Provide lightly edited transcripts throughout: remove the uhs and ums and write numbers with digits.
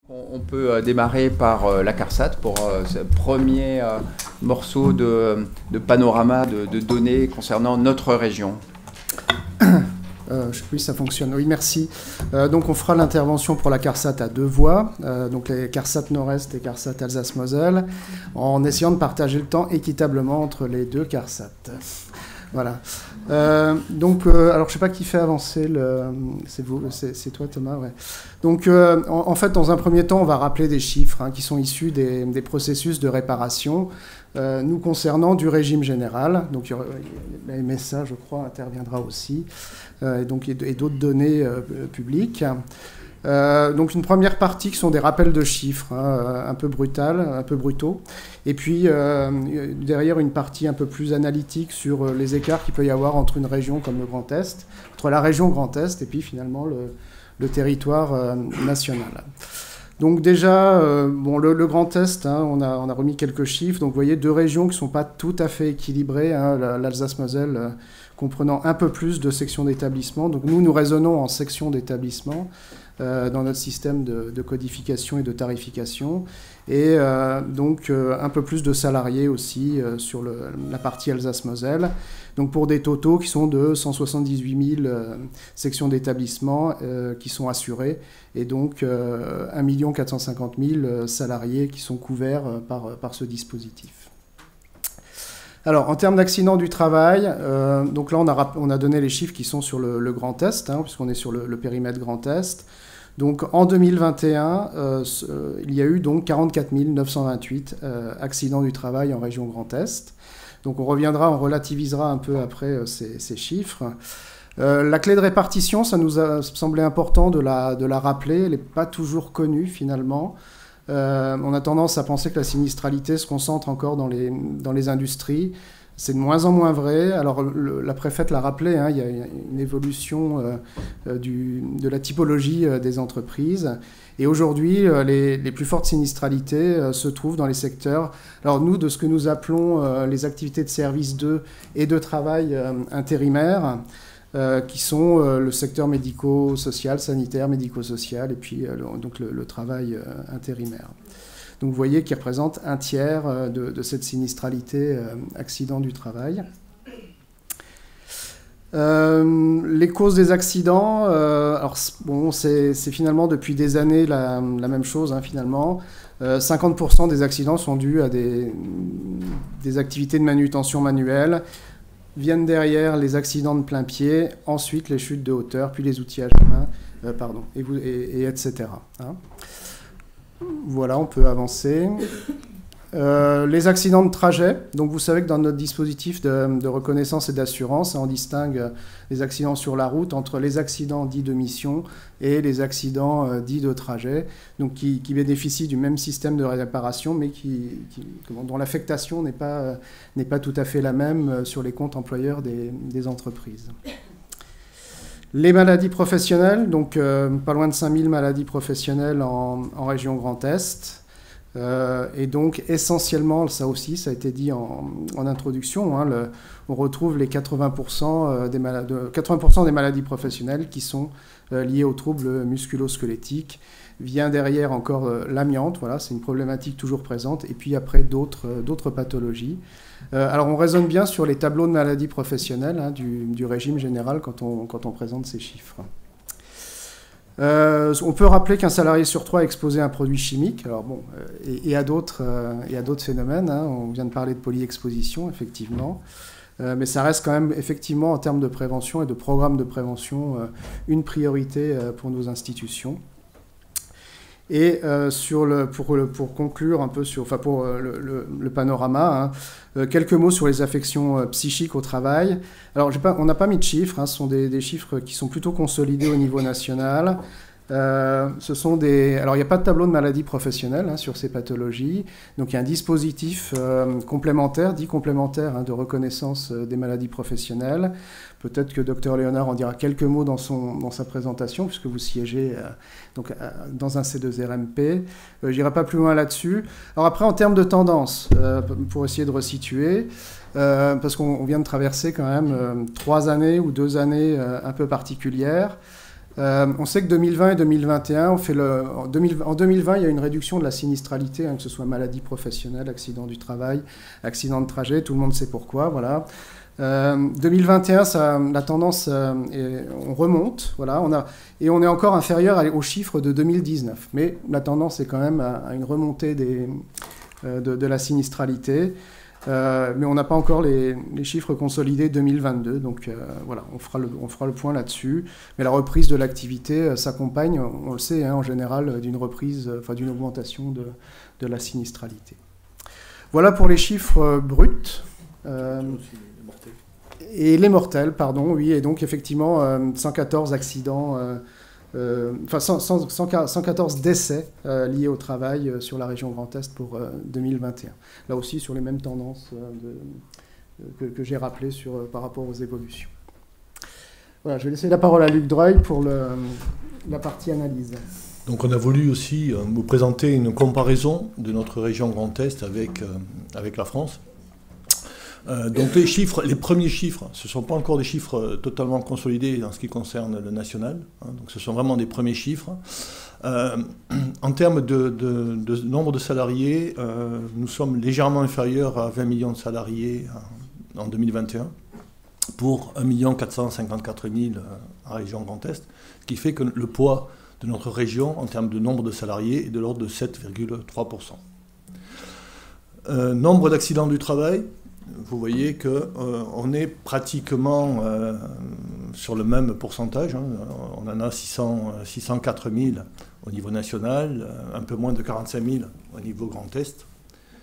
On peut démarrer par la CARSAT pour ce premier morceau de panorama de données concernant notre région. Oui, ça fonctionne. Oui, merci. Donc, on fera l'intervention pour la CARSAT à deux voix, donc les CARSAT Nord-Est et CARSAT Alsace-Moselle, en essayant de partager le temps équitablement entre les deux CARSAT. Voilà. Alors, je ne sais pas qui fait avancer le... C'est vous, c'est toi, Thomas, ouais. Donc, en fait, dans un premier temps, on va rappeler des chiffres qui sont issus des processus de réparation nous concernant du régime général. Donc, la MSA, je crois, interviendra aussi, et d'autres données publiques. Donc une première partie qui sont des rappels de chiffres, un peu brutaux. Et puis derrière une partie un peu plus analytique sur les écarts qu'il peut y avoir entre une région comme le Grand Est, entre la région Grand Est et puis finalement le territoire national. Donc déjà, le Grand Est, on a remis quelques chiffres. Donc vous voyez deux régions qui ne sont pas tout à fait équilibrées, l'Alsace-Moselle comprenant un peu plus de sections d'établissement. Donc nous raisonnons en sections d'établissement dans notre système de codification et de tarification, et donc un peu plus de salariés aussi sur la partie Alsace-Moselle, donc pour des totaux qui sont de 178 000 sections d'établissement qui sont assurées, et donc 1 450 000 salariés qui sont couverts par ce dispositif. Alors, en termes d'accidents du travail, donc là, on a donné les chiffres qui sont sur le Grand Est, puisqu'on est sur le périmètre Grand Est. Donc, en 2021, il y a eu donc 44 928 accidents du travail en région Grand Est. Donc, on relativisera un peu après ces chiffres. La clé de répartition, ça nous a semblé important de la rappeler. Elle n'est pas toujours connue, finalement. On a tendance à penser que la sinistralité se concentre encore dans les industries. C'est de moins en moins vrai. Alors, la préfète l'a rappelé, il y a une évolution de la typologie des entreprises. Et aujourd'hui, les plus fortes sinistralités se trouvent dans les secteurs, alors nous, de ce que nous appelons les activités de service et de travail intérimaires, qui sont le secteur médico-social, sanitaire, médico-social, et puis donc le travail intérimaire. Donc vous voyez qu'il représente un tiers de cette sinistralité accident du travail. Les causes des accidents, c'est finalement depuis des années la même chose, finalement. 50% des accidents sont dus à des activités de manutention manuelle. Viennent derrière les accidents de plein pied, ensuite les chutes de hauteur, puis les outillages à main, et etc. Voilà, on peut avancer. Les accidents de trajet. Donc vous savez que dans notre dispositif de reconnaissance et d'assurance, on distingue les accidents sur la route entre les accidents dits de mission et les accidents dits de trajet, donc qui bénéficient du même système de réparation, mais dont l'affectation n'est pas tout à fait la même sur les comptes employeurs des entreprises. Les maladies professionnelles, donc pas loin de 5000 maladies professionnelles en région Grand Est. Et donc essentiellement, ça aussi, ça a été dit en introduction, on retrouve les 80% des maladies professionnelles qui sont liées aux troubles musculo-squelettiques. Vient derrière encore l'amiante, voilà, c'est une problématique toujours présente, et puis après d'autres pathologies. Alors on raisonne bien sur les tableaux de maladies professionnelles du régime général quand on présente ces chiffres. On peut rappeler qu'un salarié sur 3 est exposé à un produit chimique, alors et à d'autres phénomènes. On vient de parler de polyexposition, effectivement, mais ça reste quand même effectivement en termes de prévention et de programme de prévention une priorité pour nos institutions. Et pour conclure un peu pour le panorama, quelques mots sur les affections psychiques au travail. Alors on n'a pas mis de chiffres, ce sont des chiffres qui sont plutôt consolidés au niveau national. Alors il n'y a pas de tableau de maladies professionnelles sur ces pathologies, donc il y a un dispositif complémentaire de reconnaissance des maladies professionnelles. Peut-être que Dr Léonard en dira quelques mots dans sa présentation, puisque vous siégez dans un C2RMP. Je n'irai pas plus loin là-dessus. Alors après, en termes de tendance, pour essayer de resituer, parce qu'on vient de traverser quand même 3 années ou 2 années un peu particulières, On sait que 2020 et 2021, en 2020, il y a une réduction de la sinistralité, hein, que ce soit maladie professionnelle, accident du travail, accident de trajet, tout le monde sait pourquoi, voilà. 2021, la tendance, on remonte, voilà, et on est encore inférieur aux chiffres de 2019. Mais la tendance est quand même à une remontée de la sinistralité. Mais on n'a pas encore les chiffres consolidés 2022, donc voilà, on fera le point là-dessus. Mais la reprise de l'activité s'accompagne, on le sait, hein, en général, d'une augmentation de la sinistralité. Voilà pour les chiffres bruts. Et les mortels, pardon, oui, et donc effectivement 114 accidents, 114 décès liés au travail sur la région Grand Est pour 2021. Là aussi sur les mêmes tendances que j'ai rappelées par rapport aux évolutions. Voilà, je vais laisser la parole à Luc Dreuil pour la partie analyse. Donc on a voulu aussi vous présenter une comparaison de notre région Grand Est avec la France. Donc les premiers chiffres, ce ne sont pas encore des chiffres totalement consolidés en ce qui concerne le national, hein, donc ce sont vraiment des premiers chiffres. En termes de nombre de salariés, nous sommes légèrement inférieurs à 20 millions de salariés en 2021 pour 1 454 000 en région Grand Est, ce qui fait que le poids de notre région en termes de nombre de salariés est de l'ordre de 7,3%. Nombre d'accidents du travail, vous voyez qu'on est pratiquement sur le même pourcentage. Hein. On en a 604 000 au niveau national, un peu moins de 45 000 au niveau Grand Est,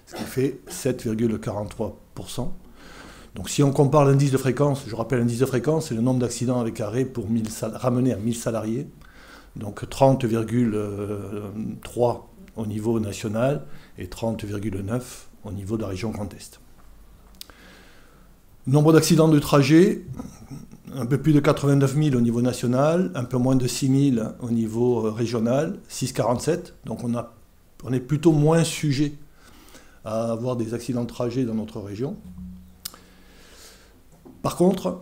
ce qui fait 7,43%. Donc si on compare l'indice de fréquence, je rappelle l'indice de fréquence, c'est le nombre d'accidents avec arrêt pour ramené à 1000 salariés, donc 30,3 au niveau national et 30,9 au niveau de la région Grand Est. Nombre d'accidents de trajet, un peu plus de 89 000 au niveau national, un peu moins de 6 000 au niveau régional, 647. Donc on est plutôt moins sujet à avoir des accidents de trajet dans notre région. Par contre,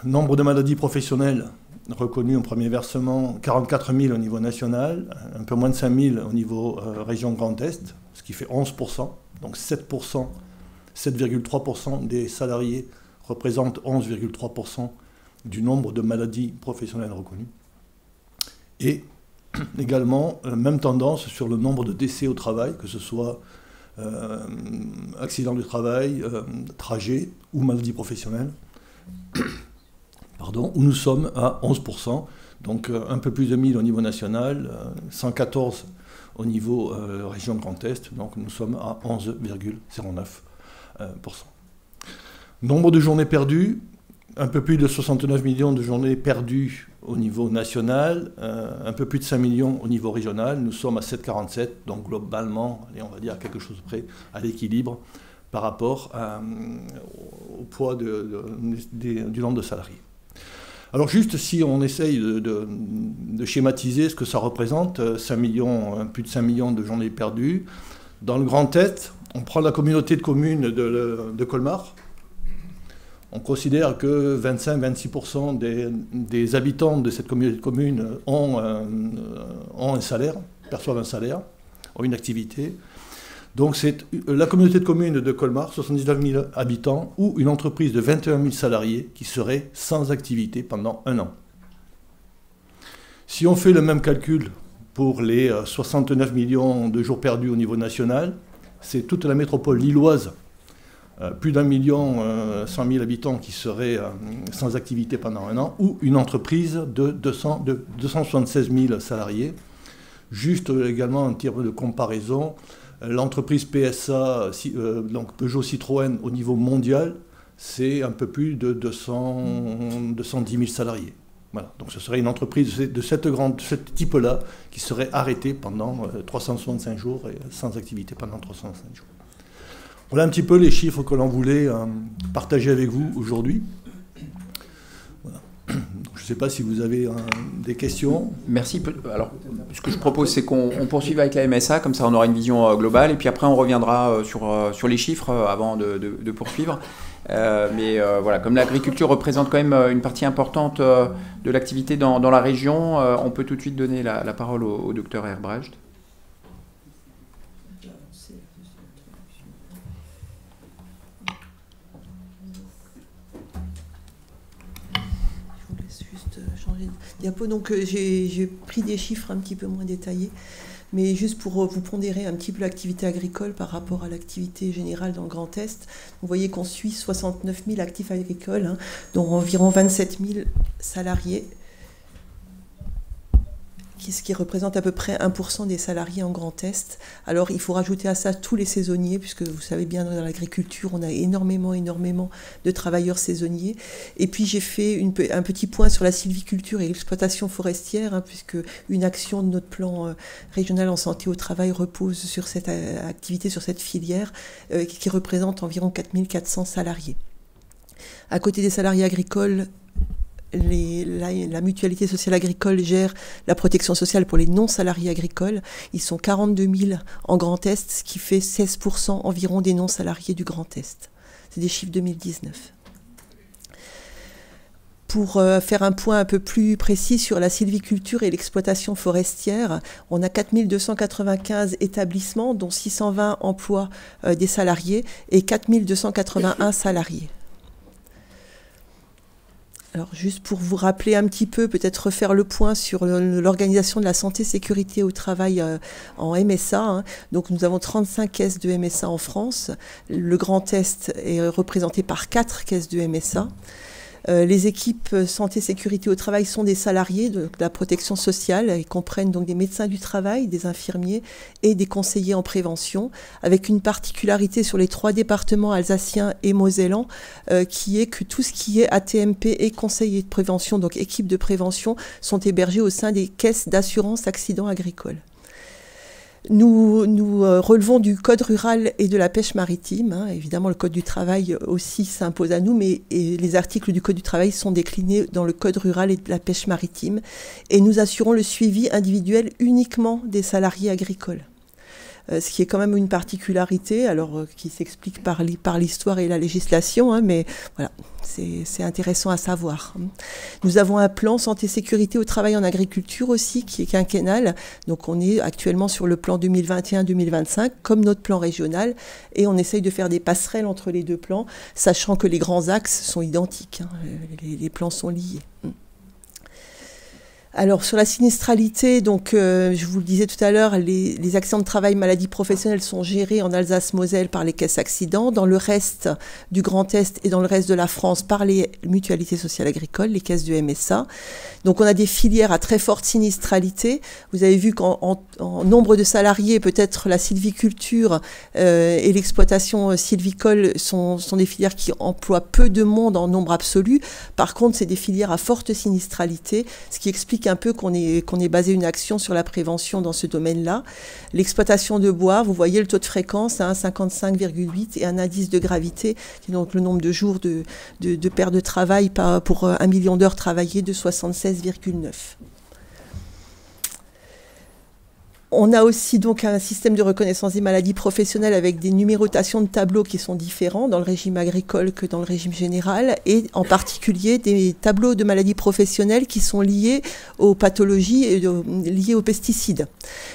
nombre de maladies professionnelles reconnues en premier versement, 44 000 au niveau national, un peu moins de 5 000 au niveau région Grand Est, ce qui fait 11%, donc 7,3% des salariés représentent 11,3% du nombre de maladies professionnelles reconnues. Et également, même tendance sur le nombre de décès au travail, que ce soit accident du travail, trajet ou maladie professionnelle, pardon, où nous sommes à 11%, donc un peu plus de 1000 au niveau national, 114 au niveau région Grand Est, donc nous sommes à 11,09%. Nombre de journées perdues, un peu plus de 69 millions de journées perdues au niveau national, un peu plus de 5 millions au niveau régional, nous sommes à 7,47, donc globalement, allez, on va dire à quelque chose près à l'équilibre par rapport au poids du nombre de salariés. Alors juste si on essaye de schématiser ce que ça représente, plus de 5 millions de journées perdues, dans le Grand Est, on prend la communauté de communes de Colmar. On considère que 25-26% des habitants de cette communauté de communes ont un salaire, perçoivent un salaire, ont une activité. Donc c'est la communauté de communes de Colmar, 79 000 habitants, ou une entreprise de 21 000 salariés qui serait sans activité pendant 1 an. Si on fait le même calcul pour les 69 millions de jours perdus au niveau national, c'est toute la métropole lilloise, plus d'1 100 000 habitants qui seraient sans activité pendant 1 an, ou une entreprise de 276 000 salariés. Juste également en termes de comparaison, l'entreprise PSA, donc Peugeot Citroën au niveau mondial, c'est un peu plus de 210 000 salariés. Voilà. Donc ce serait une entreprise de ce type-là qui serait arrêtée pendant 365 jours et sans activité pendant 365 jours. Voilà un petit peu les chiffres que l'on voulait partager avec vous aujourd'hui. Voilà. Je ne sais pas si vous avez des questions. Merci. Alors, ce que je propose, c'est qu'on poursuive avec la MSA, comme ça on aura une vision globale, et puis après on reviendra sur les chiffres avant de poursuivre. Mais voilà, comme l'agriculture représente quand même une partie importante de l'activité dans la région, on peut tout de suite donner la parole au docteur Herbrecht. Diapo. Donc j'ai pris des chiffres un petit peu moins détaillés, mais juste pour vous pondérer un petit peu l'activité agricole par rapport à l'activité générale dans le Grand Est. Vous voyez qu'on suit 69 000 actifs agricoles, hein, dont environ 27 000 salariés, ce qui représente à peu près 1% des salariés en Grand Est. Alors il faut rajouter à ça tous les saisonniers, puisque vous savez bien, dans l'agriculture, on a énormément de travailleurs saisonniers. Et puis j'ai fait un petit point sur la sylviculture et l'exploitation forestière, hein, puisque une action de notre plan régional en santé au travail repose sur cette activité, sur cette filière, qui représente environ 4 400 salariés. À côté des salariés agricoles, la mutualité sociale agricole gère la protection sociale pour les non-salariés agricoles. Ils sont 42 000 en Grand Est, ce qui fait 16% environ des non-salariés du Grand Est. C'est des chiffres 2019. Pour faire un point un peu plus précis sur la sylviculture et l'exploitation forestière, on a 4 295 établissements, dont 620 emploient des salariés et 4 281 salariés. Alors juste pour vous rappeler un petit peu, peut-être refaire le point sur l'organisation de la santé sécurité au travail en MSA. Hein. Donc nous avons 35 caisses de MSA en France. Le Grand Est est représenté par 4 caisses de MSA. Les équipes santé-sécurité au travail sont des salariés de la protection sociale. Ils comprennent donc des médecins du travail, des infirmiers et des conseillers en prévention, avec une particularité sur les 3 départements alsaciens et mosellans, qui est que tout ce qui est ATMP et conseillers de prévention, donc équipes de prévention, sont hébergés au sein des caisses d'assurance accidents agricoles. Nous relevons du Code rural et de la pêche maritime. Hein. Évidemment, le Code du travail aussi s'impose à nous, mais les articles du Code du travail sont déclinés dans le Code rural et de la pêche maritime. Et nous assurons le suivi individuel uniquement des salariés agricoles. Ce qui est quand même une particularité, alors qui s'explique par l'histoire et la législation, hein, mais voilà, c'est intéressant à savoir. Nous avons un plan santé-sécurité au travail en agriculture aussi, qui est quinquennal. Donc on est actuellement sur le plan 2021-2025, comme notre plan régional, et on essaye de faire des passerelles entre les deux plans, sachant que les grands axes sont identiques, hein, les plans sont liés. Alors sur la sinistralité, donc je vous le disais tout à l'heure, les accidents de travail, maladies professionnelles sont gérés en Alsace-Moselle par les caisses accidents, dans le reste du Grand Est et dans le reste de la France par les mutualités sociales agricoles, les caisses de MSA. Donc on a des filières à très forte sinistralité. Vous avez vu qu'en nombre de salariés, peut-être la sylviculture et l'exploitation sylvicole sont des filières qui emploient peu de monde en nombre absolu. Par contre, c'est des filières à forte sinistralité, ce qui explique un peu qu'on ait basé une action sur la prévention dans ce domaine-là. L'exploitation de bois, vous voyez le taux de fréquence, hein, 55,8 et un indice de gravité, qui est donc le nombre de jours de perte de travail pour 1 million d'heures travaillées de 76,9. On a aussi donc un système de reconnaissance des maladies professionnelles avec des numérotations de tableaux qui sont différents dans le régime agricole que dans le régime général, et en particulier des tableaux de maladies professionnelles qui sont liés aux pathologies et liées aux pesticides.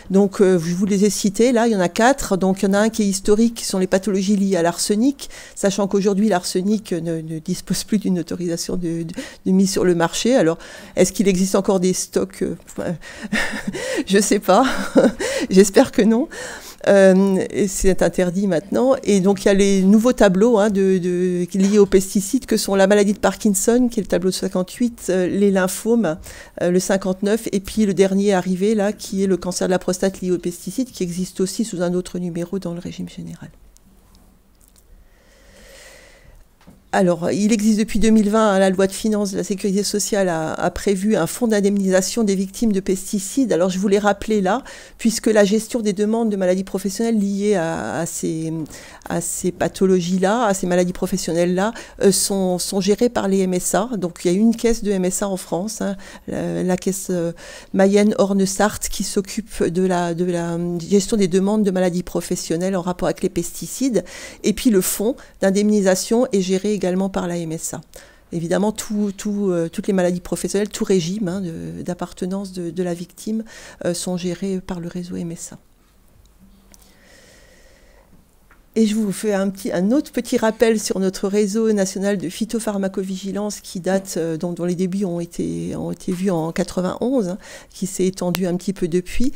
Donc je vous les ai cités, là il y en a 4. Donc il y en a un qui est historique, qui sont les pathologies liées à l'arsenic, sachant qu'aujourd'hui l'arsenic ne dispose plus d'une autorisation de mise sur le marché. Alors est-ce qu'il existe encore des stocks? Je ne sais pas. J'espère que non. C'est interdit maintenant. Et donc, il y a les nouveaux tableaux liés aux pesticides, que sont la maladie de Parkinson, qui est le tableau de 58, les lymphomes, le 59, et puis le dernier arrivé, là, qui est le cancer de la prostate lié aux pesticides, qui existe aussi sous un autre numéro dans le régime général. Alors, il existe depuis 2020, la loi de finances de la sécurité sociale a prévu un fonds d'indemnisation des victimes de pesticides. Alors, je voulais rappeler là, puisque la gestion des demandes de maladies professionnelles liées à ces pathologies-là, à ces maladies professionnelles-là, sont gérées par les MSA. Donc, il y a une caisse de MSA en France, hein, la caisse Mayenne-Orne-Sarthe, qui s'occupe de la gestion des demandes de maladies professionnelles en rapport avec les pesticides. Et puis, le fonds d'indemnisation est géré également par la MSA. Évidemment, toutes les maladies professionnelles, tout régime hein, d'appartenance de la victime sont gérés par le réseau MSA. Et je vous fais un autre petit rappel sur notre réseau national de phytopharmacovigilance qui date, dont les débuts ont été vus en 91, hein, qui s'est étendu un petit peu depuis,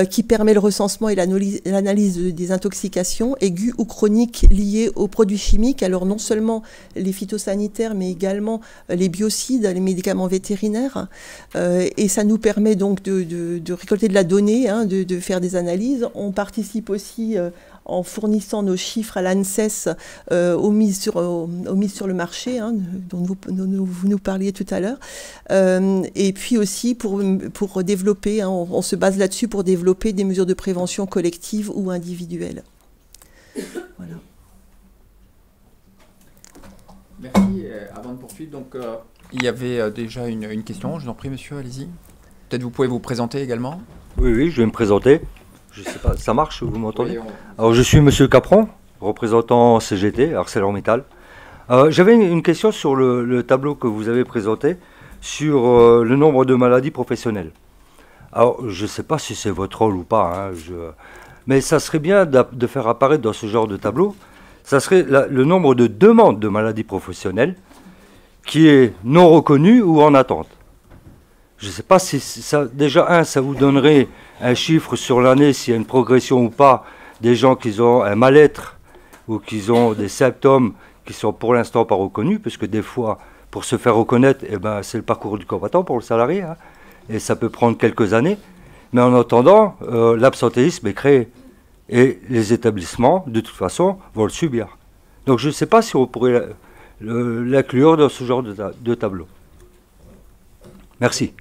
qui permet le recensement et l'analyse des intoxications aiguës ou chroniques liées aux produits chimiques. Alors non seulement les phytosanitaires, mais également les biocides, les médicaments vétérinaires. Et ça nous permet donc de récolter de la donnée, hein, de faire des analyses. On participe aussi en fournissant nos chiffres à l'ANSES aux mises sur le marché, hein, dont vous nous parliez tout à l'heure. Et puis aussi pour développer, hein, on se base là-dessus pour développer des mesures de prévention collectives ou individuelles. Voilà. Merci. Avant de poursuivre, donc, il y avait déjà une question. Je vous en prie, monsieur, allez-y. Peut-être vous pouvez vous présenter également. Oui, je vais me présenter. Je sais pas, ça marche, vous m'entendez? Oui, Alors, je suis monsieur Capron, représentant CGT, ArcelorMittal. J'avais une question sur le tableau que vous avez présenté sur le nombre de maladies professionnelles. Alors, je ne sais pas si c'est votre rôle ou pas, hein, mais ça serait bien de faire apparaître dans ce genre de tableau, ça serait le nombre de demandes de maladies professionnelles qui est non reconnu ou en attente. Je ne sais pas si ça, déjà, ça vous donnerait un chiffre sur l'année, s'il y a une progression ou pas, des gens qui ont un mal-être ou qui ont des symptômes qui sont pour l'instant pas reconnus, parce que des fois, pour se faire reconnaître, eh ben, c'est le parcours du combattant pour le salarié, hein, et ça peut prendre quelques années. Mais en attendant, l'absentéisme est créé, et les établissements, de toute façon, vont le subir. Donc je ne sais pas si on pourrait l'inclure dans ce genre de tableau. Merci.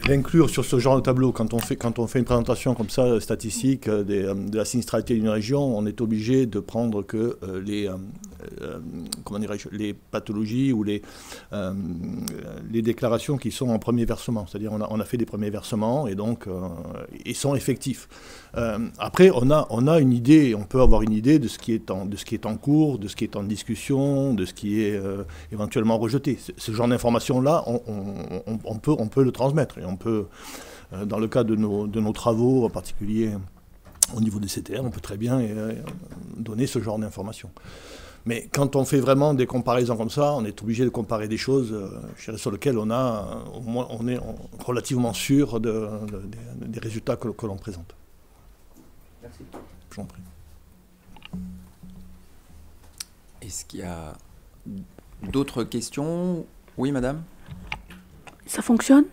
L'inclure sur ce genre de tableau, quand on fait une présentation comme ça, statistique, de la sinistralité d'une région, on est obligé de prendre que les pathologies ou les déclarations qui sont en premier versement. C'est-à-dire on a fait des premiers versements et donc ils sont effectifs. Après, on a une idée, on peut avoir une idée de ce qui est en cours, de ce qui est en discussion, de ce qui est éventuellement rejeté. Ce genre d'informations-là, on peut le transmettre. Et on peut, dans le cas de nos travaux, en particulier au niveau des CTR, on peut très bien donner ce genre d'informations. Mais quand on fait vraiment des comparaisons comme ça, on est obligé de comparer des choses sur lesquelles on est relativement sûr des résultats que l'on présente. Merci. Je vous en prie. Est-ce qu'il y a d'autres questions? Oui, madame. Ça fonctionne?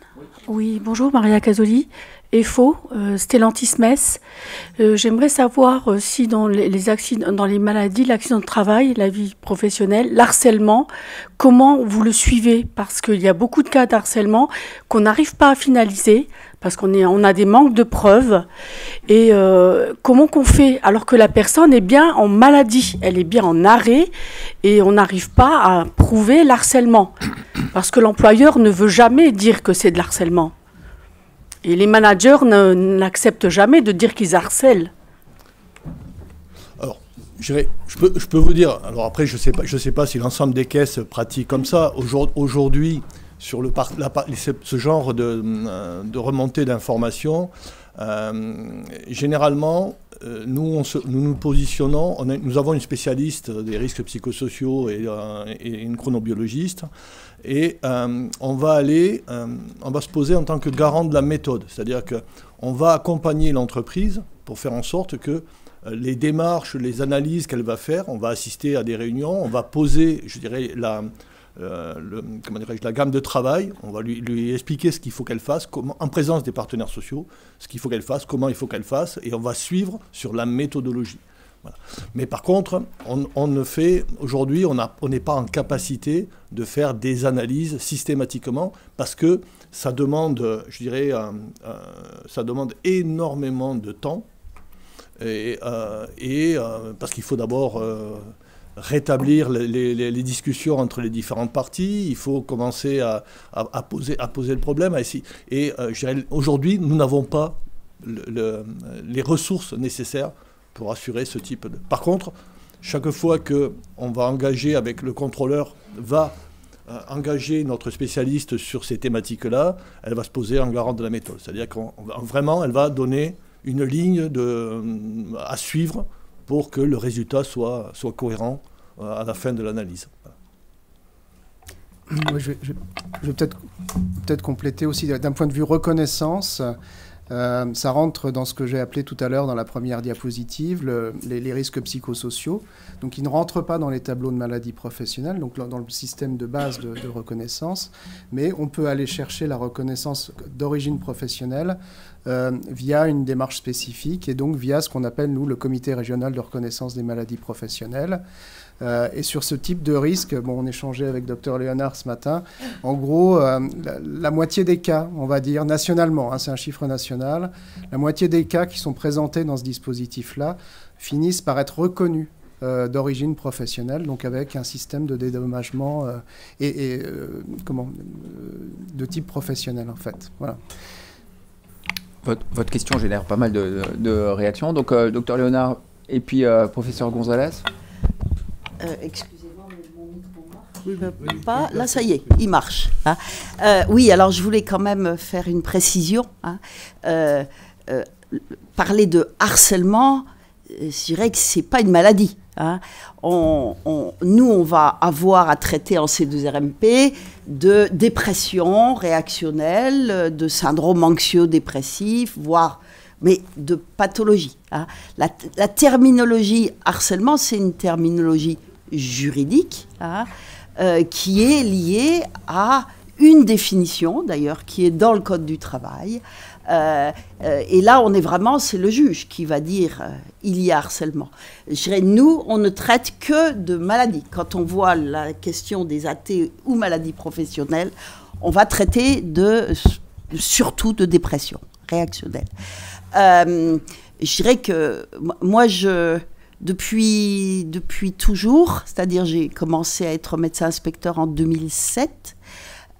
Oui, bonjour, Maria Casoli, EFO, Stellantis Metz. J'aimerais savoir si dans les maladies, l'accident de travail, la vie professionnelle, l'harcèlement, comment vous le suivez? Parce qu'il y a beaucoup de cas d'harcèlement qu'on n'arrive pas à finaliser, parce qu'on a des manques de preuves. Et comment qu'on fait alors que la personne est bien en maladie, elle est bien en arrêt, et on n'arrive pas à prouver l'harcèlement? Parce que l'employeur ne veut jamais dire que c'est de l'harcèlement. Et les managers n'acceptent jamais de dire qu'ils harcèlent. Alors, je peux vous dire, alors après, je sais pas si l'ensemble des caisses pratiquent comme ça. Aujourd'hui, sur ce genre de remontée d'informations, généralement, nous nous positionnons, nous avons une spécialiste des risques psychosociaux et une chronobiologiste, et on va se poser en tant que garant de la méthode, c'est-à-dire qu'on va accompagner l'entreprise pour faire en sorte que les démarches, les analyses qu'elle va faire, on va assister à des réunions, on va poser, je dirais, la gamme de travail, on va lui expliquer ce qu'il faut qu'elle fasse, en présence des partenaires sociaux, ce qu'il faut qu'elle fasse, comment il faut qu'elle fasse, et on va suivre sur la méthodologie. Voilà. Mais par contre, on ne fait, aujourd'hui, on n'est pas en capacité de faire des analyses systématiquement parce que ça demande, je dirais, ça demande énormément de temps et parce qu'il faut d'abord rétablir les discussions entre les différentes parties, il faut commencer à poser le problème. Et aujourd'hui, nous n'avons pas les ressources nécessaires pour assurer ce type de... Par contre, chaque fois qu'on va engager avec le contrôleur, engager notre spécialiste sur ces thématiques-là, elle va se poser en garant de la méthode. C'est-à-dire qu'elle va donner une ligne à suivre pour que le résultat soit cohérent à la fin de l'analyse. Oui, je vais peut-être compléter aussi d'un point de vue reconnaissance. Ça rentre dans ce que j'ai appelé tout à l'heure dans la première diapositive, les risques psychosociaux. Donc, ils ne rentrent pas dans les tableaux de maladies professionnelles, donc dans le système de base de reconnaissance, mais on peut aller chercher la reconnaissance d'origine professionnelle via une démarche spécifique et donc via ce qu'on appelle, nous, le comité régional de reconnaissance des maladies professionnelles. Et sur ce type de risque, on échangeait avec Dr Léonard ce matin, en gros, la moitié des cas, on va dire, nationalement, c'est un chiffre national, la moitié des cas qui sont présentés dans ce dispositif-là finissent par être reconnus d'origine professionnelle, donc avec un système de dédommagement de type professionnel, en fait. Voilà. Votre question génère pas mal de réactions. Donc, Dr Léonard et puis professeur Gonzalez. Excusez-moi, mais mon micro marche pas. Là, ça y est, il marche. Hein. Oui, alors je voulais quand même faire une précision. Hein. Parler de harcèlement, je dirais que c'est pas une maladie. Hein. Nous, on va avoir à traiter en C2RMP de dépression réactionnelle, de syndrome anxio-dépressif, voire mais de pathologie. Hein. La terminologie harcèlement, c'est une terminologie juridique hein, qui est liée à une définition, d'ailleurs, qui est dans le Code du travail. Et là, on est vraiment, c'est le juge qui va dire il y a harcèlement. Je dirais, nous, on ne traite que de maladies. Quand on voit la question des AT ou maladies professionnelles, on va traiter surtout de dépression réactionnelle. Je dirais que moi, depuis toujours, c'est-à-dire j'ai commencé à être médecin inspecteur en 2007,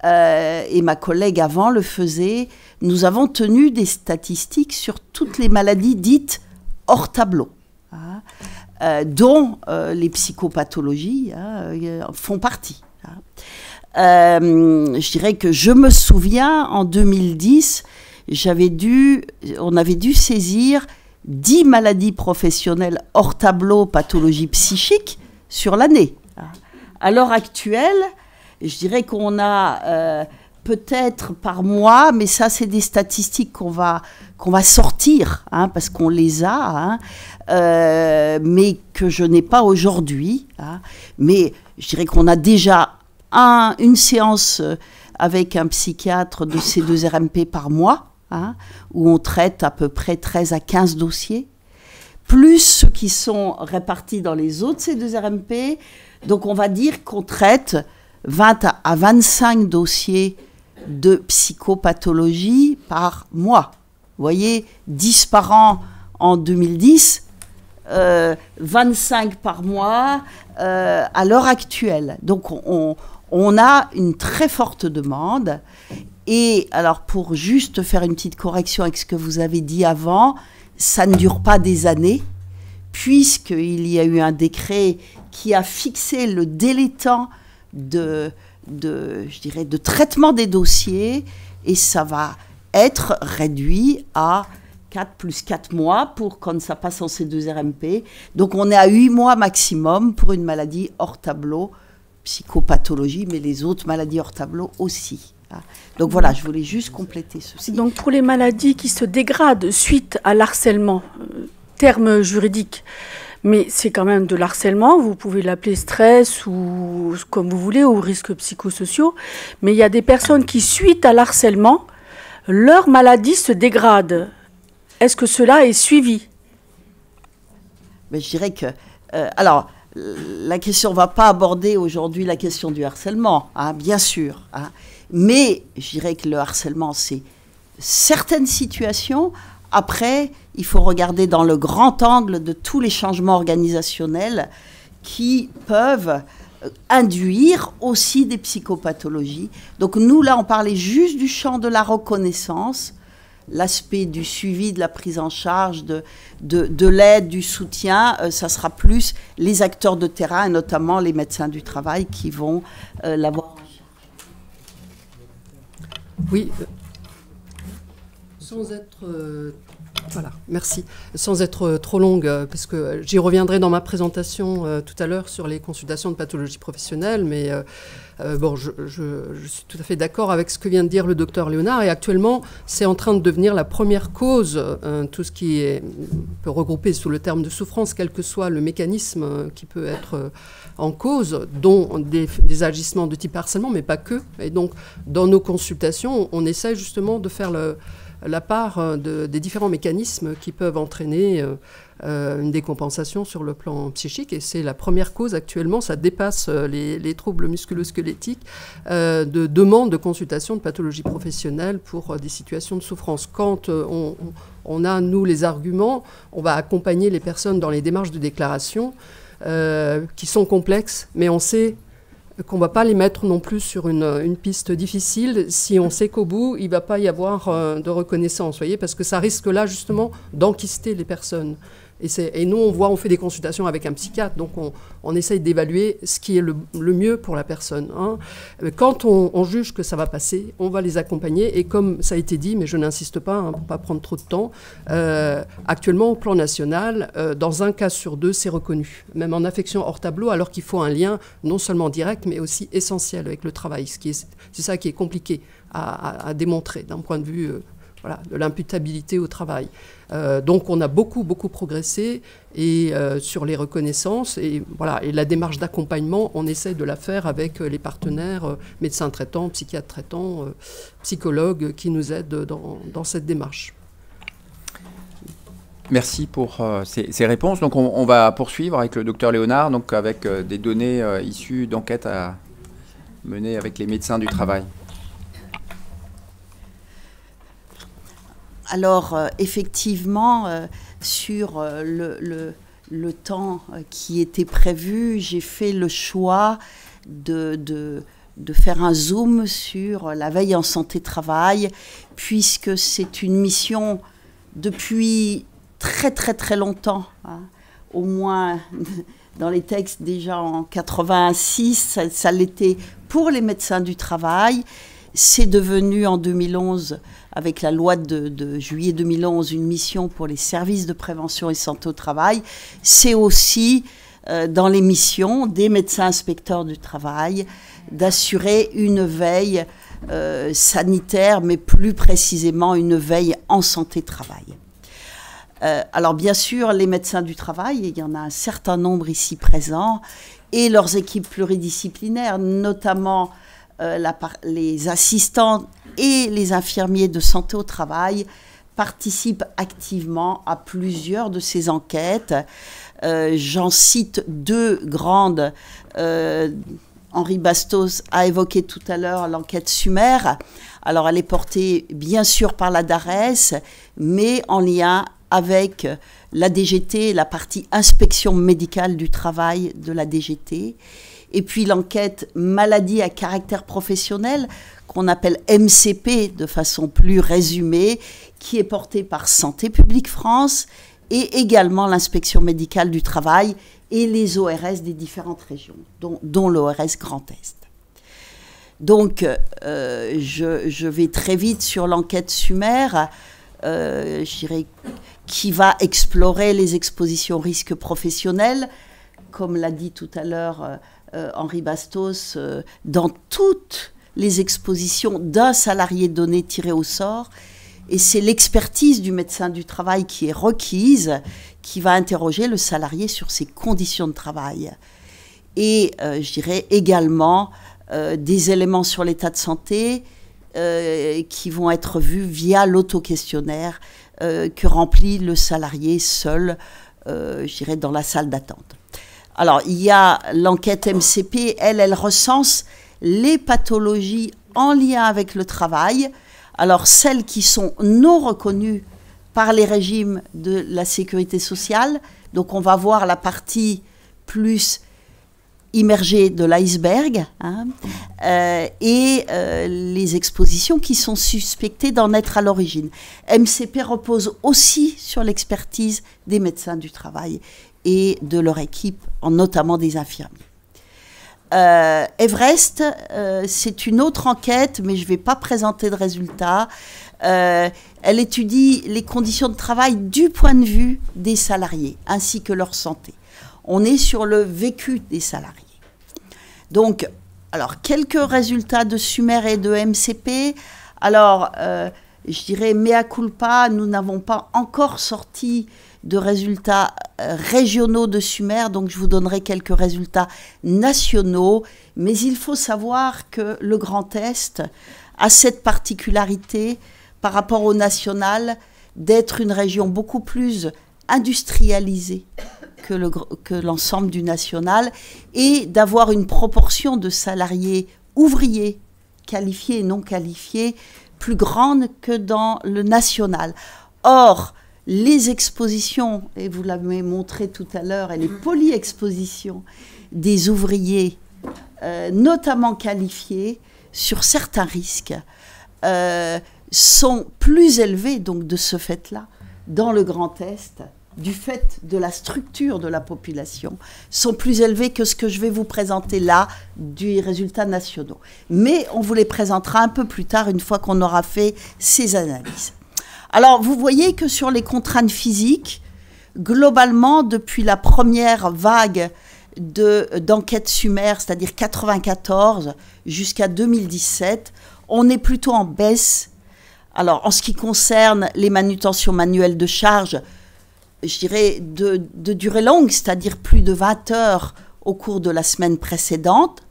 et ma collègue avant le faisait, nous avons tenu des statistiques sur toutes les maladies dites hors tableau, hein, dont les psychopathologies font partie. Hein. Je dirais que je me souviens, en 2010, on avait dû saisir 10 maladies professionnelles hors tableau, pathologie psychique, sur l'année. À l'heure actuelle, je dirais qu'on a peut-être par mois, mais ça c'est des statistiques qu'on va sortir, hein, parce qu'on les a, hein, mais que je n'ai pas aujourd'hui. Hein. Mais je dirais qu'on a déjà une séance avec un psychiatre de C2RMP par mois, hein, où on traite à peu près 13 à 15 dossiers, plus ceux qui sont répartis dans les autres C2RMP. Donc on va dire qu'on traite 20 à 25 dossiers de psychopathologie par mois. Vous voyez, 10 par an en 2010, 25 par mois à l'heure actuelle. Donc on a une très forte demande. Et alors pour juste faire une petite correction avec ce que vous avez dit avant, ça ne dure pas des années, puisqu'il y a eu un décret qui a fixé le délai temps de traitement des dossiers, et ça va être réduit à 4 plus 4 mois pour quand ça passe en C2RMP. Donc on est à 8 mois maximum pour une maladie hors tableau, psychopathologie, mais les autres maladies hors tableau aussi. Donc voilà, je voulais juste compléter ceci. Donc pour les maladies qui se dégradent suite à l'harcèlement, terme juridique, mais c'est quand même de l'harcèlement, vous pouvez l'appeler stress ou comme vous voulez, ou risques psychosociaux, mais il y a des personnes qui, suite à l'harcèlement, leur maladie se dégrade. Est-ce que cela est suivi ? Mais je dirais que... alors, la question, on ne va pas aborder aujourd'hui la question du harcèlement, hein, bien sûr. Hein, mais je dirais que le harcèlement, c'est certaines situations. Après, il faut regarder dans le grand angle de tous les changements organisationnels qui peuvent induire aussi des psychopathologies. Donc nous, là, on parlait juste du champ de la reconnaissance, l'aspect du suivi, de la prise en charge, de l'aide, du soutien. Ça sera plus les acteurs de terrain, et notamment les médecins du travail, qui vont l'avoir en charge. Oui. Sans être... voilà, merci. Sans être trop longue, parce que j'y reviendrai dans ma présentation tout à l'heure sur les consultations de pathologie professionnelle, mais bon, je suis tout à fait d'accord avec ce que vient de dire le docteur Léonard, et actuellement, c'est en train de devenir la première cause, tout ce qui est, peut regrouper sous le terme de souffrance, quel que soit le mécanisme qui peut être en cause, dont des agissements de type harcèlement, mais pas que. Et donc, dans nos consultations, on essaie justement de faire la part des différents mécanismes qui peuvent entraîner une décompensation sur le plan psychique. Et c'est la première cause actuellement, ça dépasse les troubles musculo-squelettiques, de demande de consultation de pathologie professionnelle pour des situations de souffrance. Quand on a, nous, les arguments, on va accompagner les personnes dans les démarches de déclaration qui sont complexes, mais on sait qu'on ne va pas les mettre non plus sur une piste difficile si on sait qu'au bout, il ne va pas y avoir de reconnaissance, voyez, parce que ça risque là, justement, d'enquister les personnes. Et nous, on fait des consultations avec un psychiatre, donc on essaye d'évaluer ce qui est le mieux pour la personne. Hein. Quand on juge que ça va passer, on va les accompagner. Et comme ça a été dit, mais je n'insiste pas, hein, pour ne pas prendre trop de temps, actuellement, au plan national, dans un cas sur deux, c'est reconnu, même en affection hors tableau, alors qu'il faut un lien non seulement direct, mais aussi essentiel avec le travail. C'est ça qui est compliqué à démontrer d'un point de vue... Voilà, de l'imputabilité au travail. Donc on a beaucoup progressé et, sur les reconnaissances et, voilà, et la démarche d'accompagnement, on essaie de la faire avec les partenaires, médecins traitants, psychiatres traitants, psychologues qui nous aident dans cette démarche. Merci pour ces réponses. Donc on va poursuivre avec le docteur Léonard, donc avec des données issues d'enquêtes menées avec les médecins du travail. Alors, effectivement, sur le temps qui était prévu, j'ai fait le choix de faire un zoom sur la veille en santé-travail, puisque c'est une mission depuis très longtemps, hein, au moins dans les textes déjà en 86, ça l'était pour les médecins du travail. C'est devenu en 2011, avec la loi de juillet 2011, une mission pour les services de prévention et santé au travail. C'est aussi dans les missions des médecins inspecteurs du travail d'assurer une veille sanitaire, mais plus précisément une veille en santé-travail. Alors bien sûr, les médecins du travail, il y en a un certain nombre ici présents, et leurs équipes pluridisciplinaires, notamment les assistants et les infirmiers de santé au travail participent activement à plusieurs de ces enquêtes. J'en cite deux grandes. Henri Bastos a évoqué tout à l'heure l'enquête Sumer. Alors elle est portée bien sûr par la DARES, mais en lien avec la DGT, la partie inspection médicale du travail de la DGT. Et puis l'enquête maladie à caractère professionnel, qu'on appelle MCP de façon plus résumée, qui est portée par Santé publique France et également l'inspection médicale du travail et les ORS des différentes régions, dont l'ORS Grand Est. Donc, je vais très vite sur l'enquête Sumer, je dirais, qui va explorer les expositions risques professionnels, comme l'a dit tout à l'heure Henri Bastos, dans toutes les expositions d'un salarié donné tiré au sort. Et c'est l'expertise du médecin du travail qui est requise, qui va interroger le salarié sur ses conditions de travail. Et je dirais également des éléments sur l'état de santé qui vont être vus via l'auto-questionnaire que remplit le salarié seul je dirais, dans la salle d'attente. Alors, il y a l'enquête MCP, elle recense les pathologies en lien avec le travail. Alors, celles qui sont non reconnues par les régimes de la sécurité sociale. Donc, on va voir la partie plus immergée de l'iceberg, hein, et les expositions qui sont suspectées d'en être à l'origine. MCP repose aussi sur l'expertise des médecins du travail et de leur équipe, notamment des infirmiers. Everest, c'est une autre enquête, mais je ne vais pas présenter de résultats. Elle étudie les conditions de travail du point de vue des salariés, ainsi que leur santé. On est sur le vécu des salariés. Donc, alors, quelques résultats de Sumer et de MCP. Alors, je dirais, mea culpa, nous n'avons pas encore sorti de résultats régionaux de Sumer, donc je vous donnerai quelques résultats nationaux. Mais il faut savoir que le Grand Est a cette particularité par rapport au national d'être une région beaucoup plus industrialisée que l'ensemble du national et d'avoir une proportion de salariés ouvriers qualifiés et non qualifiés plus grande que dans le national. Or, les expositions, et vous l'avez montré tout à l'heure, et les polyexpositions des ouvriers, notamment qualifiés, sur certains risques, sont plus élevés, donc de ce fait-là, dans le Grand Est, du fait de la structure de la population, sont plus élevés que ce que je vais vous présenter là, des résultats nationaux. Mais on vous les présentera un peu plus tard, une fois qu'on aura fait ces analyses. Alors, vous voyez que sur les contraintes physiques, globalement, depuis la première vague d'enquête Sumer, c'est-à-dire 94 jusqu'à 2017, on est plutôt en baisse. Alors, en ce qui concerne les manutentions manuelles de charge, je dirais de durée longue, c'est-à-dire plus de 20 heures au cours de la semaine précédente.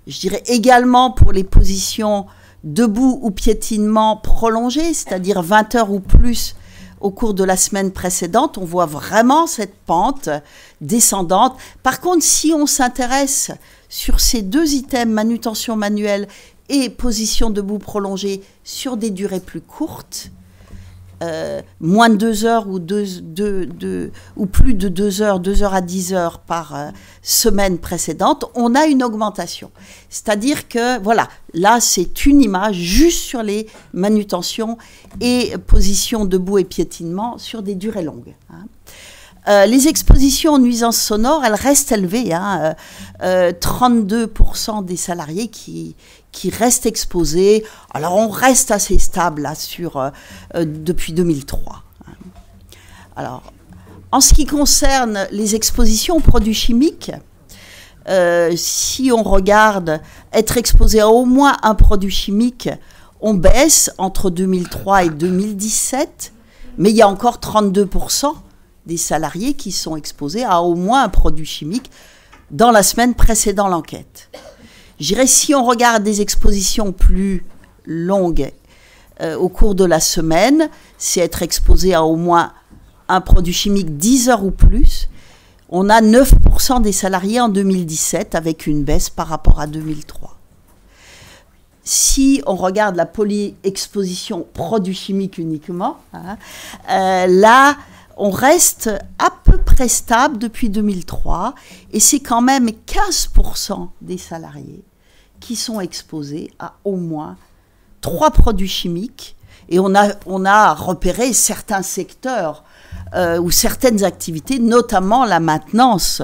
Je dirais également pour les positions debout ou piétinement prolongé, c'est-à-dire 20 heures ou plus au cours de la semaine précédente. On voit vraiment cette pente descendante. Par contre, si on s'intéresse sur ces deux items, manutention manuelle et position debout prolongée, sur des durées plus courtes, moins de 2 heures ou plus de 2 heures, 2 heures à 10 heures par semaine précédente, on a une augmentation. C'est-à-dire que, voilà, là, c'est une image juste sur les manutentions et positions debout et piétinement sur des durées longues. Hein. Les expositions aux nuisances sonores, elles restent élevées. Hein, 32% des salariés qui restent exposés. Alors, on reste assez stable là, depuis 2003. Alors, en ce qui concerne les expositions aux produits chimiques, si on regarde être exposé à au moins un produit chimique, on baisse entre 2003 et 2017, mais il y a encore 32% des salariés qui sont exposés à au moins un produit chimique dans la semaine précédant l'enquête. Je dirais, si on regarde des expositions plus longues au cours de la semaine, c'est être exposé à au moins un produit chimique 10 heures ou plus. On a 9% des salariés en 2017 avec une baisse par rapport à 2003. Si on regarde la polyexposition produits chimiques uniquement, hein, là, on reste à peu près stable depuis 2003 et c'est quand même 15% des salariés qui sont exposés à au moins 3 produits chimiques. Et on a repéré certains secteurs ou certaines activités, notamment la maintenance,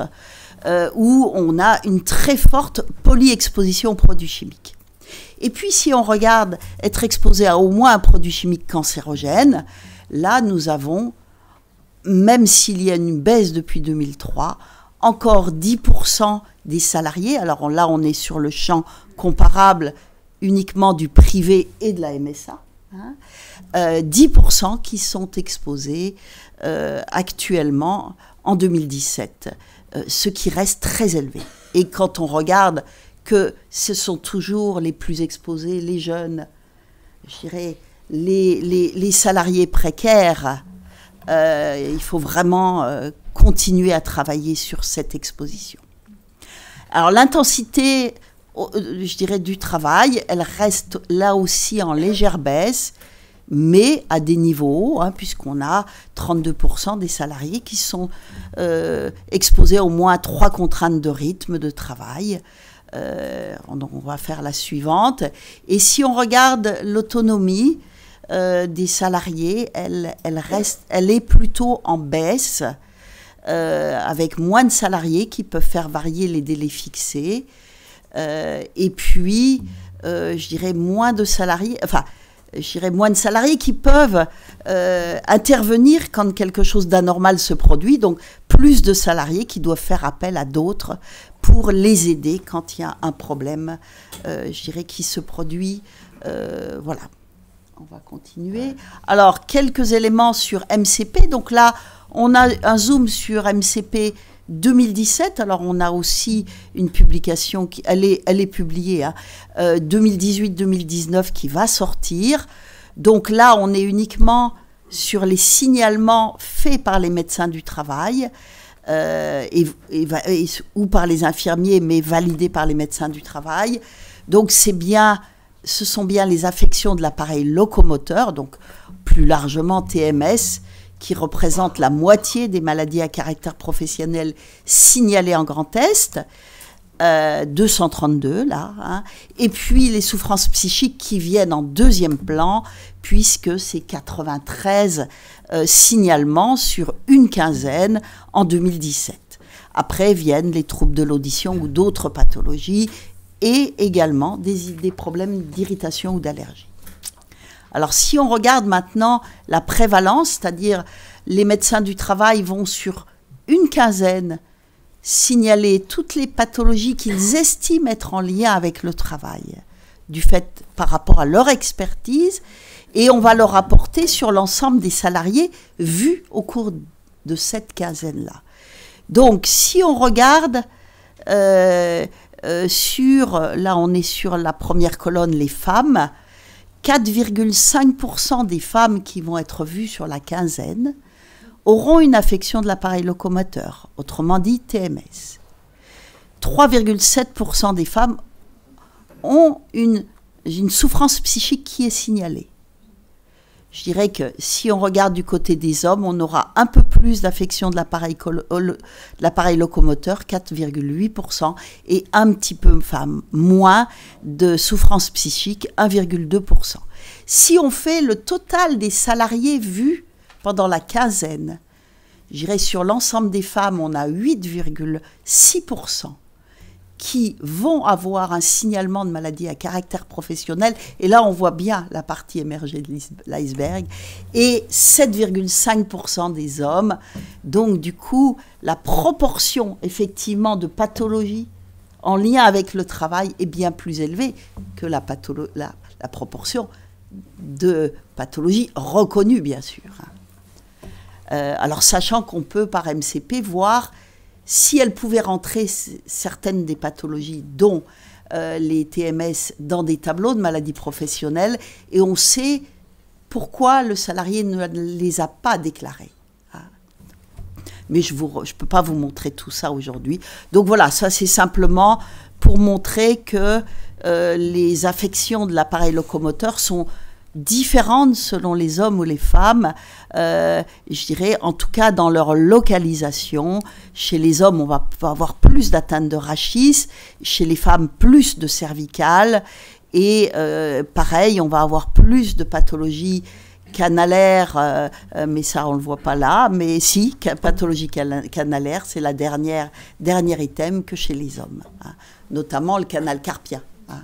où on a une très forte polyexposition aux produits chimiques. Et puis, si on regarde être exposé à au moins un produit chimique cancérogène, là, nous avons, même s'il y a une baisse depuis 2003, encore 10% des salariés, alors là on est sur le champ comparable uniquement du privé et de la MSA, hein, 10% qui sont exposés actuellement en 2017, ce qui reste très élevé. Et quand on regarde que ce sont toujours les plus exposés, les jeunes, je dirais, les salariés précaires, il faut vraiment continuer à travailler sur cette exposition. Alors l'intensité, je dirais, du travail, elle reste là aussi en légère baisse, mais à des niveaux, puisqu'on a 32% des salariés qui sont exposés au moins à 3 contraintes de rythme de travail. Donc on va faire la suivante. Et si on regarde l'autonomie des salariés, elle est plutôt en baisse, avec moins de salariés qui peuvent faire varier les délais fixés. Et puis, je dirais moins de salariés qui peuvent intervenir quand quelque chose d'anormal se produit, donc plus de salariés qui doivent faire appel à d'autres pour les aider quand il y a un problème, je dirais, qui se produit. Voilà, on va continuer. Alors, quelques éléments sur MCP. Donc là, on a un zoom sur MCP 2017, alors on a aussi une publication, elle est publiée, 2018-2019 qui va sortir. Donc là, on est uniquement sur les signalements faits par les médecins du travail ou par les infirmiers, mais validés par les médecins du travail. Donc ce sont bien les affections de l'appareil locomoteur, donc plus largement TMS, qui représente la moitié des maladies à caractère professionnel signalées en Grand Est, 232 là, et puis les souffrances psychiques qui viennent en deuxième plan, puisque c'est 93 signalements sur une quinzaine en 2017. Après viennent les troubles de l'audition ou d'autres pathologies, et également des problèmes d'irritation ou d'allergie. Alors, si on regarde maintenant la prévalence, c'est-à-dire les médecins du travail vont sur une quinzaine signaler toutes les pathologies qu'ils estiment être en lien avec le travail, du fait par rapport à leur expertise, et on va leur apporter sur l'ensemble des salariés vus au cours de cette quinzaine-là. Donc, si on regarde là on est sur la première colonne, les femmes, 4,5% des femmes qui vont être vues sur la quinzaine auront une affection de l'appareil locomoteur, autrement dit TMS. 3,7% des femmes ont une souffrance psychique qui est signalée. Je dirais que si on regarde du côté des hommes, on aura un peu plus d'affection de l'appareil locomoteur, 4,8%, et un petit peu moins de souffrance psychique, 1,2%. Si on fait le total des salariés vus pendant la quinzaine, je dirais sur l'ensemble des femmes, on a 8,6% qui vont avoir un signalement de maladie à caractère professionnel. Et là, on voit bien la partie émergée de l'iceberg. Et 7,5% des hommes. Donc, du coup, la proportion, effectivement, de pathologies en lien avec le travail est bien plus élevée que la proportion de pathologies reconnues, bien sûr. Alors, sachant qu'on peut, par MCP, voir si elles pouvaient rentrer certaines des pathologies, dont les TMS, dans des tableaux de maladies professionnelles, et on sait pourquoi le salarié ne les a pas déclarées. Mais je ne peux pas vous montrer tout ça aujourd'hui. Donc voilà, ça c'est simplement pour montrer que les affections de l'appareil locomoteur sont différentes selon les hommes ou les femmes, je dirais, en tout cas dans leur localisation. Chez les hommes, on va avoir plus d'atteintes de rachis, chez les femmes, plus de cervicales, et pareil, on va avoir plus de pathologies canalaires, mais ça, on ne le voit pas là, mais si, pathologie canalaire, c'est la dernier item que chez les hommes, notamment le canal carpien. Voilà.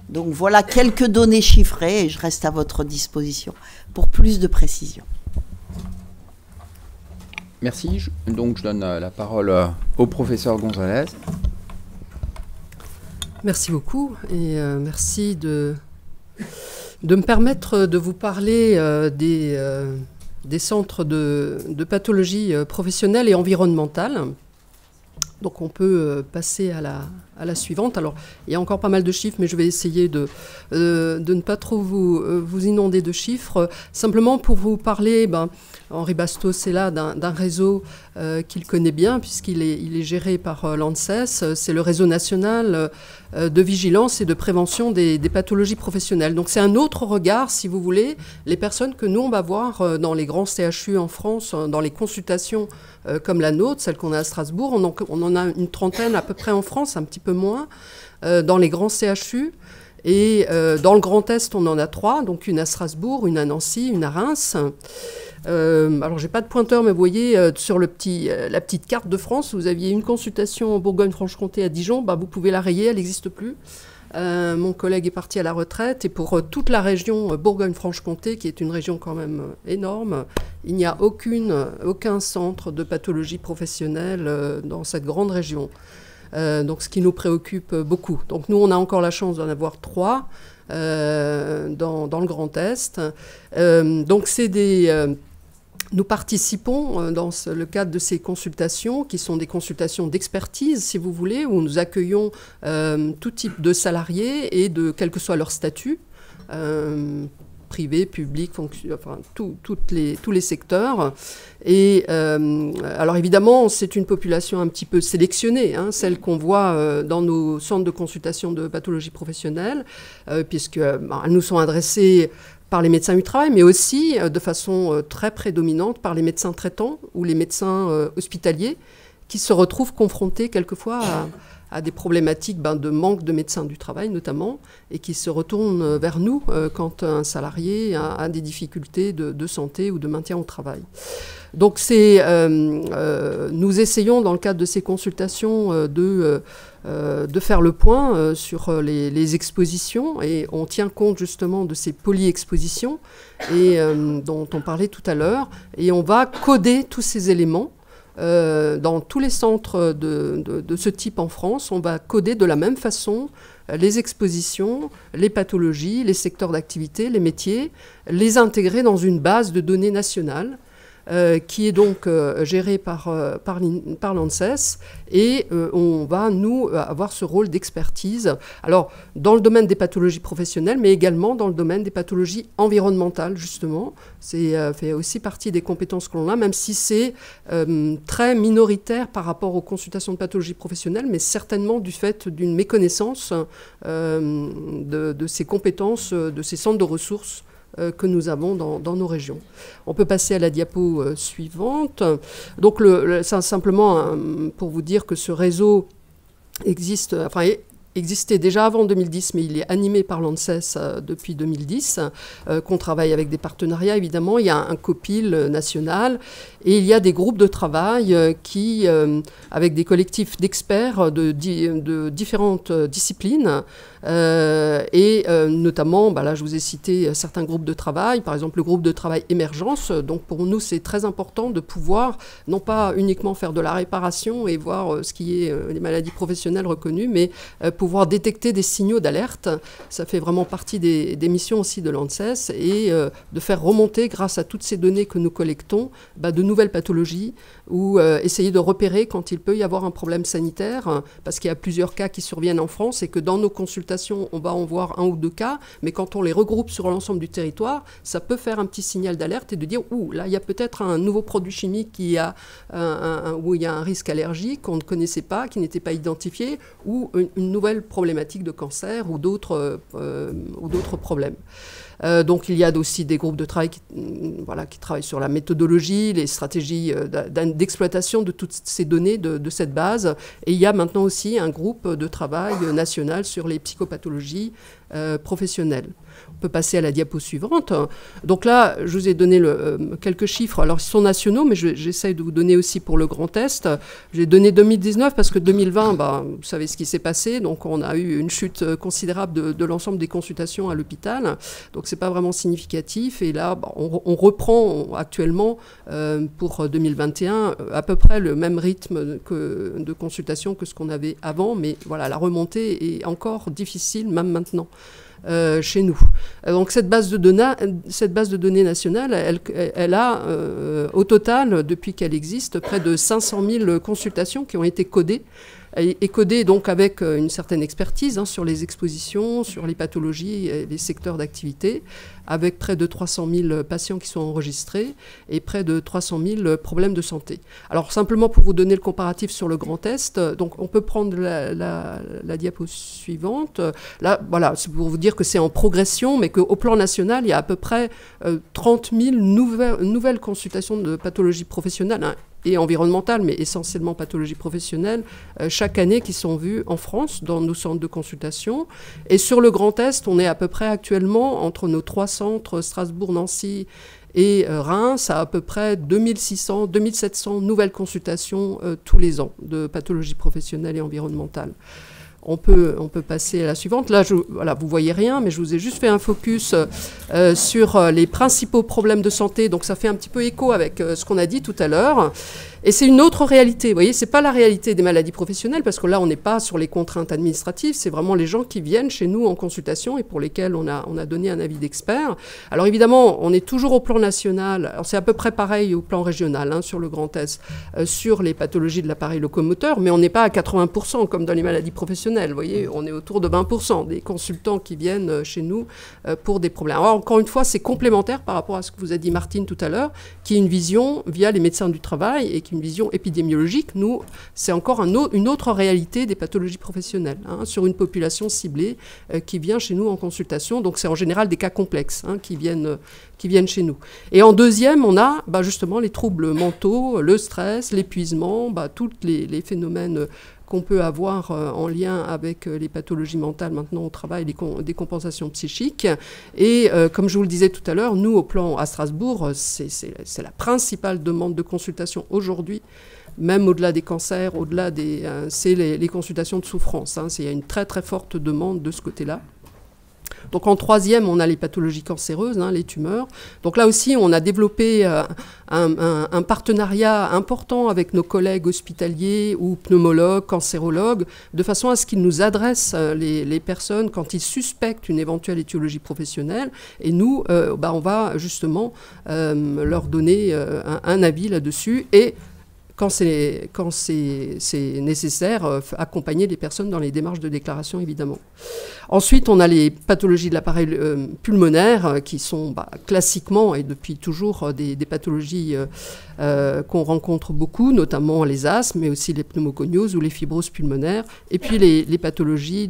Donc voilà quelques données chiffrées et je reste à votre disposition pour plus de précision. Merci. Donc je donne la parole au professeur Gonzalez. Merci beaucoup et merci de me permettre de vous parler des centres de pathologie professionnelle et environnementale. Donc on peut passer à à la suivante. Alors, il y a encore pas mal de chiffres, mais je vais essayer de ne pas trop vous inonder de chiffres. Simplement pour vous parler, Henri Bastos est là d'un réseau qu'il connaît bien, puisqu'il est géré par l'ANSES. C'est le réseau national de vigilance et de prévention des pathologies professionnelles. Donc c'est un autre regard, si vous voulez. Les personnes que nous, on va voir dans les grands CHU en France, dans les consultations comme la nôtre, celle qu'on a à Strasbourg, on en a une trentaine à peu près en France, un petit peu moins, dans les grands CHU. Et dans le Grand Est, on en a 3, donc une à Strasbourg, une à Nancy, une à Reims. Alors, j'ai pas de pointeur, mais vous voyez, sur la petite carte de France, vous aviez une consultation en Bourgogne-Franche-Comté à Dijon, vous pouvez la rayer, elle n'existe plus. Mon collègue est parti à la retraite, et pour toute la région Bourgogne-Franche-Comté, qui est une région quand même énorme, il n'y a aucun centre de pathologie professionnelle dans cette grande région. Donc, ce qui nous préoccupe beaucoup. Donc, nous, on a encore la chance d'en avoir 3 dans le Grand Est. Donc, nous participons dans le cadre de ces consultations, qui sont des consultations d'expertise, si vous voulez, où nous accueillons tout type de salariés et quel que soit leur statut, privé, public, enfin, tous les secteurs. Et alors évidemment, c'est une population un petit peu sélectionnée, celle qu'on voit dans nos centres de consultation de pathologie professionnelle, puisqu'elles nous sont adressées par les médecins du travail, mais aussi de façon très prédominante par les médecins traitants ou les médecins hospitaliers, qui se retrouvent confrontés quelquefois à des problématiques de manque de médecins du travail notamment, et qui se retournent vers nous quand un salarié a des difficultés de santé ou de maintien au travail. Donc nous essayons dans le cadre de ces consultations de faire le point sur les expositions, et on tient compte justement de ces polyexpositions dont on parlait tout à l'heure, et on va coder tous ces éléments. Dans tous les centres de ce type en France, on va coder de la même façon les expositions, les pathologies, les secteurs d'activité, les métiers, les intégrer dans une base de données nationale qui est donc gérée par l'ANSES, et on va, nous, avoir ce rôle d'expertise, alors dans le domaine des pathologies professionnelles, mais également dans le domaine des pathologies environnementales, justement. C'est fait aussi partie des compétences que l'on a, même si c'est très minoritaire par rapport aux consultations de pathologie professionnelle, mais certainement du fait d'une méconnaissance de ces compétences, de ces centres de ressources que nous avons dans nos régions. On peut passer à la diapo suivante. Donc, c'est simplement pour vous dire que ce réseau existait déjà avant 2010, mais il est animé par l'ANSES depuis 2010, qu'on travaille avec des partenariats, évidemment. Il y a un COPIL national, et il y a des groupes de travail qui, avec des collectifs d'experts de différentes disciplines, et notamment, là je vous ai cité certains groupes de travail, par exemple le groupe de travail émergence. Donc pour nous c'est très important de pouvoir non pas uniquement faire de la réparation et voir ce qui est les maladies professionnelles reconnues, mais pouvoir détecter des signaux d'alerte. Ça fait vraiment partie des missions aussi de l'ANSES, et de faire remonter, grâce à toutes ces données que nous collectons, de nouvelles pathologies, ou essayer de repérer quand il peut y avoir un problème sanitaire, parce qu'il y a plusieurs cas qui surviennent en France, et que dans nos consultations, on va en voir 1 ou 2 cas, mais quand on les regroupe sur l'ensemble du territoire, ça peut faire un petit signal d'alerte et de dire, là, il y a peut-être un nouveau produit chimique où il y a un risque allergique qu'on ne connaissait pas, qui n'était pas identifié, ou une nouvelle problématique de cancer ou d'autres problèmes. Donc il y a aussi des groupes de travail qui travaillent sur la méthodologie, les stratégies d'exploitation de toutes ces données de cette base. Et il y a maintenant aussi un groupe de travail national sur les psychopathologies professionnelles. On peut passer à la diapo suivante. Donc là, je vous ai donné quelques chiffres. Alors, ils sont nationaux, mais j'essaye de vous donner aussi pour le Grand Est. J'ai donné 2019 parce que 2020, vous savez ce qui s'est passé. Donc, on a eu une chute considérable de l'ensemble des consultations à l'hôpital. Donc, ce n'est pas vraiment significatif. Et là, on reprend actuellement pour 2021 à peu près le même rythme de consultation que ce qu'on avait avant. Mais voilà, la remontée est encore difficile, même maintenant. Chez nous. Donc cette base de données nationale, elle a au total, depuis qu'elle existe, près de 500 000 consultations qui ont été codées est codé donc avec une certaine expertise sur les expositions, sur les pathologies et les secteurs d'activité, avec près de 300 000 patients qui sont enregistrés et près de 300 000 problèmes de santé. Alors simplement pour vous donner le comparatif sur le Grand Est, donc on peut prendre la diapo suivante. Là, voilà, c'est pour vous dire que c'est en progression, mais qu'au plan national, il y a à peu près 30 000 nouvelles consultations de pathologie professionnelle, et environnementale, mais essentiellement pathologie professionnelle, chaque année qui sont vues en France dans nos centres de consultation. Et sur le Grand Est, on est à peu près actuellement entre nos 3 centres, Strasbourg, Nancy et Reims, à peu près 2600, 2700 nouvelles consultations tous les ans de pathologie professionnelle et environnementale. On peut passer à la suivante. Là, voilà, vous ne voyez rien, mais je vous ai juste fait un focus sur les principaux problèmes de santé. Donc, ça fait un petit peu écho avec ce qu'on a dit tout à l'heure. Et c'est une autre réalité. Vous voyez, ce n'est pas la réalité des maladies professionnelles, parce que là, on n'est pas sur les contraintes administratives. C'est vraiment les gens qui viennent chez nous en consultation et pour lesquels on a donné un avis d'expert. Alors, évidemment, on est toujours au plan national. Alors, c'est à peu près pareil au plan régional, sur le Grand Est, sur les pathologies de l'appareil locomoteur, mais on n'est pas à 80% comme dans les maladies professionnelles. Vous voyez, on est autour de 20% des consultants qui viennent chez nous pour des problèmes. Alors, encore une fois, c'est complémentaire par rapport à ce que vous a dit Martine tout à l'heure, qui est une vision via les médecins du travail et qui est une vision épidémiologique. Nous, c'est encore une autre réalité des pathologies professionnelles, sur une population ciblée qui vient chez nous en consultation. Donc, c'est en général des cas complexes qui viennent chez nous. Et en deuxième, on a justement les troubles mentaux, le stress, l'épuisement, tous les phénomènes qu'on peut avoir en lien avec les pathologies mentales maintenant au travail, des compensations psychiques. Et comme je vous le disais tout à l'heure, nous, au plan à Strasbourg, c'est la principale demande de consultation aujourd'hui, même au-delà des cancers, au-delà c'est les consultations de souffrance. Il y a une très très forte demande de ce côté-là. Donc en troisième, on a les pathologies cancéreuses, les tumeurs. Donc là aussi, on a développé un partenariat important avec nos collègues hospitaliers ou pneumologues, cancérologues, de façon à ce qu'ils nous adressent les personnes quand ils suspectent une éventuelle étiologie professionnelle. Et nous, on va justement leur donner un avis là-dessus et quand c'est nécessaire, accompagner les personnes dans les démarches de déclaration, évidemment. Ensuite, on a les pathologies de l'appareil pulmonaire qui sont classiquement et depuis toujours des pathologies qu'on rencontre beaucoup, notamment les asthmes, mais aussi les pneumoconioses ou les fibroses pulmonaires, et puis les pathologies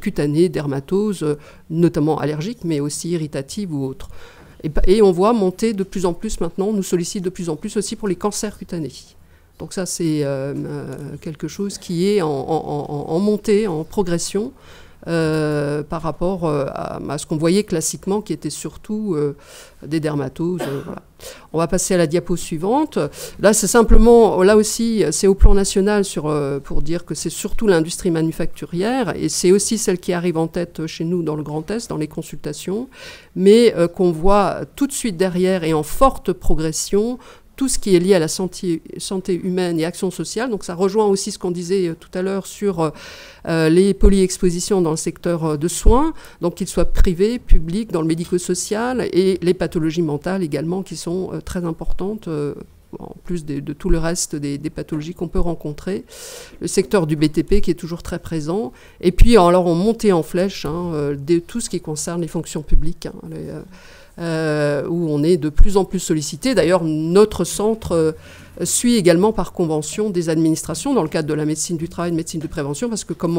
cutanées, dermatoses, notamment allergiques, mais aussi irritatives ou autres. Et on voit monter de plus en plus maintenant, on nous sollicite de plus en plus aussi pour les cancers cutanés. Donc ça, c'est quelque chose qui est en montée, en progression, par rapport à ce qu'on voyait classiquement, qui était surtout des dermatoses. Voilà. On va passer à la diapo suivante. Là, c'est simplement, là aussi, c'est au plan national pour dire que c'est surtout l'industrie manufacturière, et c'est aussi celle qui arrive en tête chez nous dans le Grand Est, dans les consultations, mais qu'on voit tout de suite derrière et en forte progression, tout ce qui est lié à la santé humaine et action sociale. Donc ça rejoint aussi ce qu'on disait tout à l'heure sur les polyexpositions dans le secteur de soins, donc qu'ils soient privés, publics, dans le médico-social, et les pathologies mentales également qui sont très importantes, en plus de tout le reste des pathologies qu'on peut rencontrer. Le secteur du BTP qui est toujours très présent. Et puis alors on montait en flèche tout ce qui concerne les fonctions publiques, où on est de plus en plus sollicité. D'ailleurs, notre centre suit également par convention des administrations dans le cadre de la médecine du travail, de médecine de prévention, parce que comme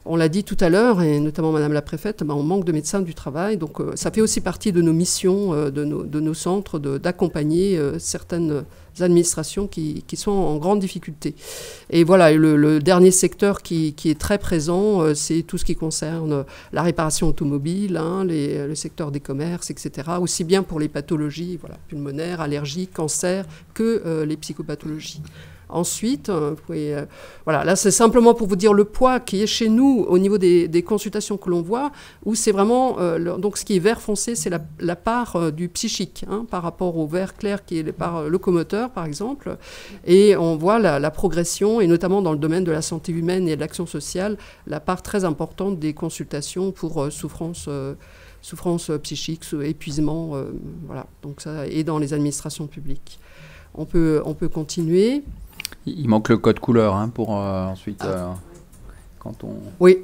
on l'a dit tout à l'heure, et notamment Madame la Préfète, on manque de médecins du travail. Donc ça fait aussi partie de nos missions, de nos centres, d'accompagner certaines administrations qui sont en grande difficulté. Et voilà, le dernier secteur qui est très présent, c'est tout ce qui concerne la réparation automobile, le secteur des commerces, etc. Aussi bien pour les pathologies pulmonaires, allergiques, cancers, que les psychopathologies. Ensuite, voilà, là c'est simplement pour vous dire le poids qui est chez nous au niveau des consultations que l'on voit, où c'est vraiment, donc ce qui est vert foncé, c'est la part du psychique, par rapport au vert clair qui est la part locomoteur par exemple, et on voit la progression, et notamment dans le domaine de la santé humaine et de l'action sociale, la part très importante des consultations pour souffrance psychique, épuisement, voilà, donc ça, et dans les administrations publiques. On peut continuer. Il manque le code couleur hein, pour ensuite, quand on... Oui.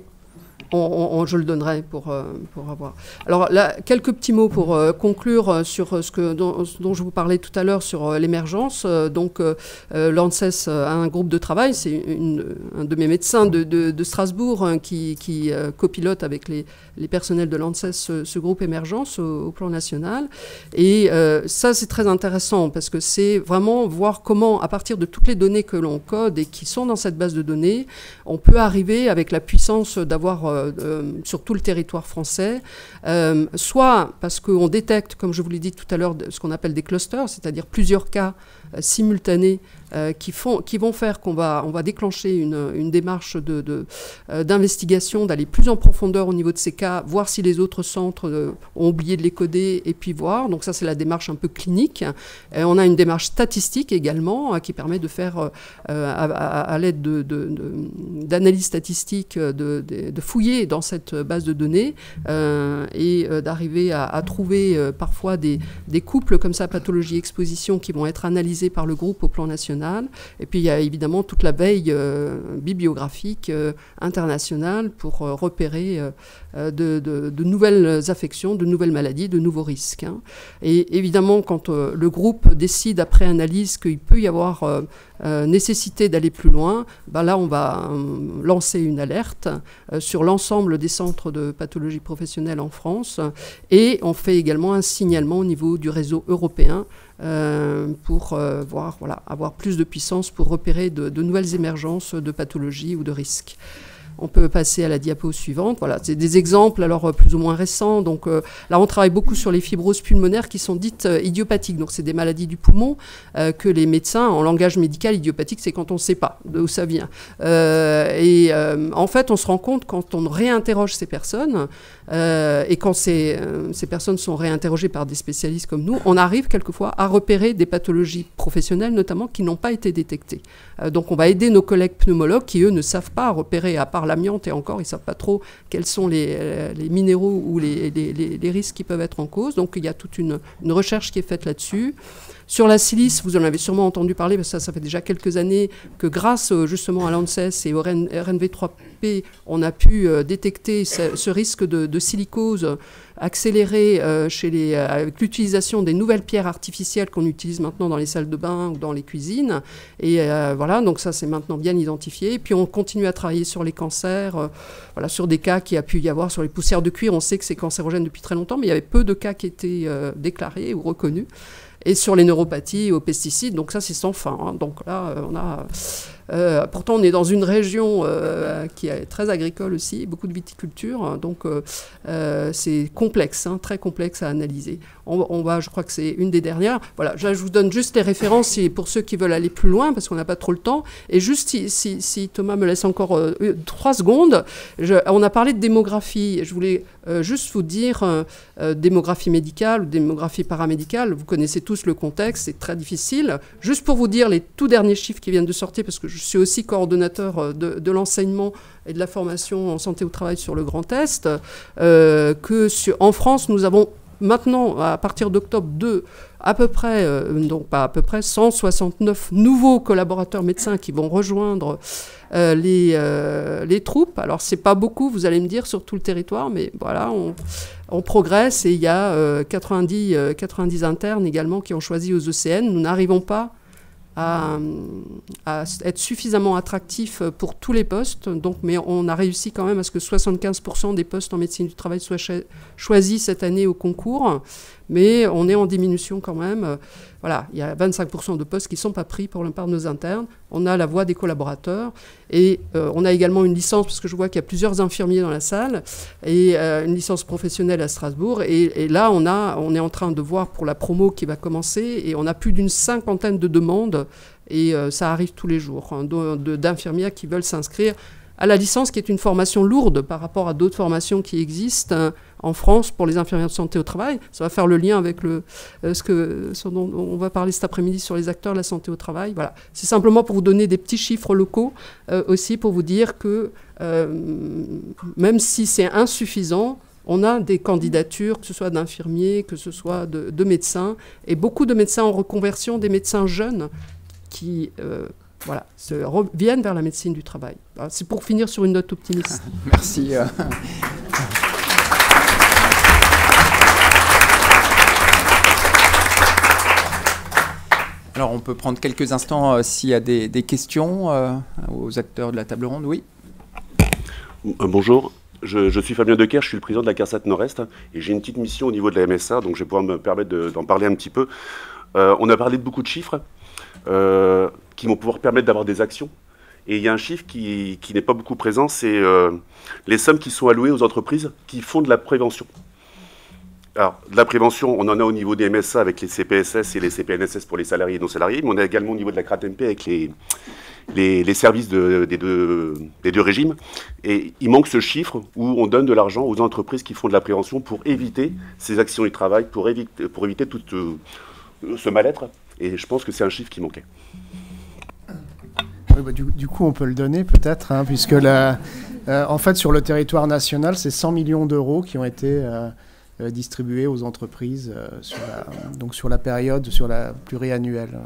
Je le donnerai pour avoir. Alors là, quelques petits mots pour conclure sur dont je vous parlais tout à l'heure sur l'émergence. Donc l'ANSES a un groupe de travail, c'est un de mes médecins de Strasbourg qui copilote avec les personnels de l'ANSES ce groupe émergence au plan national. Et ça, c'est très intéressant parce que c'est vraiment voir comment, à partir de toutes les données que l'on code et qui sont dans cette base de données, on peut arriver avec la puissance d'avoir sur tout le territoire français, soit parce qu'on détecte, comme je vous l'ai dit tout à l'heure, ce qu'on appelle des clusters, c'est-à-dire plusieurs cas simultanés qui vont faire qu'on va déclencher une démarche d'investigation, d'aller plus en profondeur au niveau de ces cas, voir si les autres centres ont oublié de les coder et puis voir. Donc ça, c'est la démarche un peu clinique. Et on a une démarche statistique également qui permet de faire, à l'aide d'analyses statistiques, de fouiller dans cette base de données et d'arriver à trouver parfois des couples comme ça, pathologie-exposition, qui vont être analysés par le groupe au plan national. Et puis il y a évidemment toute la veille bibliographique internationale pour repérer de nouvelles affections, de nouvelles maladies, de nouveaux risques. Hein. Et évidemment, quand le groupe décide après analyse qu'il peut y avoir nécessité d'aller plus loin, là on va lancer une alerte sur l'ensemble des centres de pathologie professionnelle en France et on fait également un signalement au niveau du réseau européen pour avoir plus de puissance pour repérer de nouvelles émergences de pathologies ou de risques. On peut passer à la diapo suivante. Voilà, c'est des exemples alors plus ou moins récents. Donc là, on travaille beaucoup sur les fibroses pulmonaires qui sont dites idiopathiques. Donc c'est des maladies du poumon que les médecins, en langage médical, idiopathique, c'est quand on ne sait pas d'où ça vient. En fait, on se rend compte quand on réinterroge ces personnes et quand ces personnes sont réinterrogées par des spécialistes comme nous, on arrive quelquefois à repérer des pathologies professionnelles, notamment qui n'ont pas été détectées. Donc on va aider nos collègues pneumologues qui, eux, ne savent pas repérer, à part l'amiante et encore, ils ne savent pas trop quels sont les minéraux ou les risques qui peuvent être en cause. Donc il y a toute une recherche qui est faite là-dessus. Sur la silice, vous en avez sûrement entendu parler, parce que ça fait déjà quelques années que grâce justement à l'ANSES et au RNV3P, on a pu détecter ce risque de silicose accéléré avec l'utilisation des nouvelles pierres artificielles qu'on utilise maintenant dans les salles de bain ou dans les cuisines. Et voilà, donc ça c'est maintenant bien identifié. Et puis on continue à travailler sur les cancers, sur des cas qu'il a pu y avoir sur les poussières de cuir. On sait que c'est cancérogène depuis très longtemps, mais il y avait peu de cas qui étaient déclarés ou reconnus. Et sur les neuropathies, aux pesticides, donc ça c'est sans fin. Hein. Donc là, pourtant on est dans une région qui est très agricole aussi, beaucoup de viticulture, donc c'est complexe, hein, très complexe à analyser. Je crois que c'est une des dernières. Voilà, je vous donne juste les références pour ceux qui veulent aller plus loin, parce qu'on n'a pas trop le temps. Et juste si Thomas me laisse encore 3 secondes, on a parlé de démographie. Je voulais juste vous dire, démographie médicale ou démographie paramédicale, vous connaissez tous le contexte, c'est très difficile. Juste pour vous dire les tout derniers chiffres qui viennent de sortir, parce que je suis aussi coordonnateur de l'enseignement et de la formation en santé au travail sur le Grand Est, en France, nous avons maintenant, à partir d'octobre, à peu près 169 nouveaux collaborateurs médecins qui vont rejoindre les troupes. Alors, c'est pas beaucoup, vous allez me dire, sur tout le territoire, mais voilà, on progresse et il y a 90 internes également qui ont choisi aux ECN. Nous n'arrivons pas à être suffisamment attractifs pour tous les postes, mais on a réussi quand même à ce que 75% des postes en médecine du travail soient choisis cette année au concours, mais on est en diminution quand même. Voilà, il y a 25% de postes qui ne sont pas pris par nos internes. On a la voix des collaborateurs et on a également une licence, parce que je vois qu'il y a plusieurs infirmiers dans la salle, et une licence professionnelle à Strasbourg. Et là, on est en train de voir pour la promo qui va commencer, et on a plus d'une 50aine de demandes, et ça arrive tous les jours, hein, d'infirmières qui veulent s'inscrire à la licence, qui est une formation lourde par rapport à d'autres formations qui existent en France pour les infirmières de santé au travail. Ça va faire le lien avec ce dont on va parler cet après-midi sur les acteurs de la santé au travail. Voilà. C'est simplement pour vous donner des petits chiffres locaux aussi, pour vous dire que même si c'est insuffisant, on a des candidatures, que ce soit d'infirmiers, que ce soit de médecins, et beaucoup de médecins en reconversion, des médecins jeunes qui voilà, viennent vers la médecine du travail. C'est pour finir sur une note optimiste. Merci. Alors, on peut prendre quelques instants s'il y a des questions aux acteurs de la table ronde. Oui. Bonjour, je suis Fabien Decker, je suis le président de la CARSAT Nord-Est et j'ai une petite mission au niveau de la MSA, donc je vais pouvoir me permettre d'en parler un petit peu. On a parlé de beaucoup de chiffres qui vont pouvoir permettre d'avoir des actions. Et il y a un chiffre qui n'est pas beaucoup présent, c'est les sommes qui sont allouées aux entreprises qui font de la prévention. Alors, de la prévention, on en a au niveau des MSA avec les CPSS et les CPNSS pour les salariés et non-salariés, mais on a également au niveau de la CRATMP avec les services des deux régimes. Et il manque ce chiffre où on donne de l'argent aux entreprises qui font de la prévention pour éviter ces actions du travail, pour éviter tout ce mal-être. Et je pense que c'est un chiffre qui manquait. Oui, bah, du coup, on peut le donner peut-être, hein, puisque en fait, sur le territoire national, c'est 100 millions d'euros qui ont été distribués aux entreprises sur la période, sur la pluriannuelle.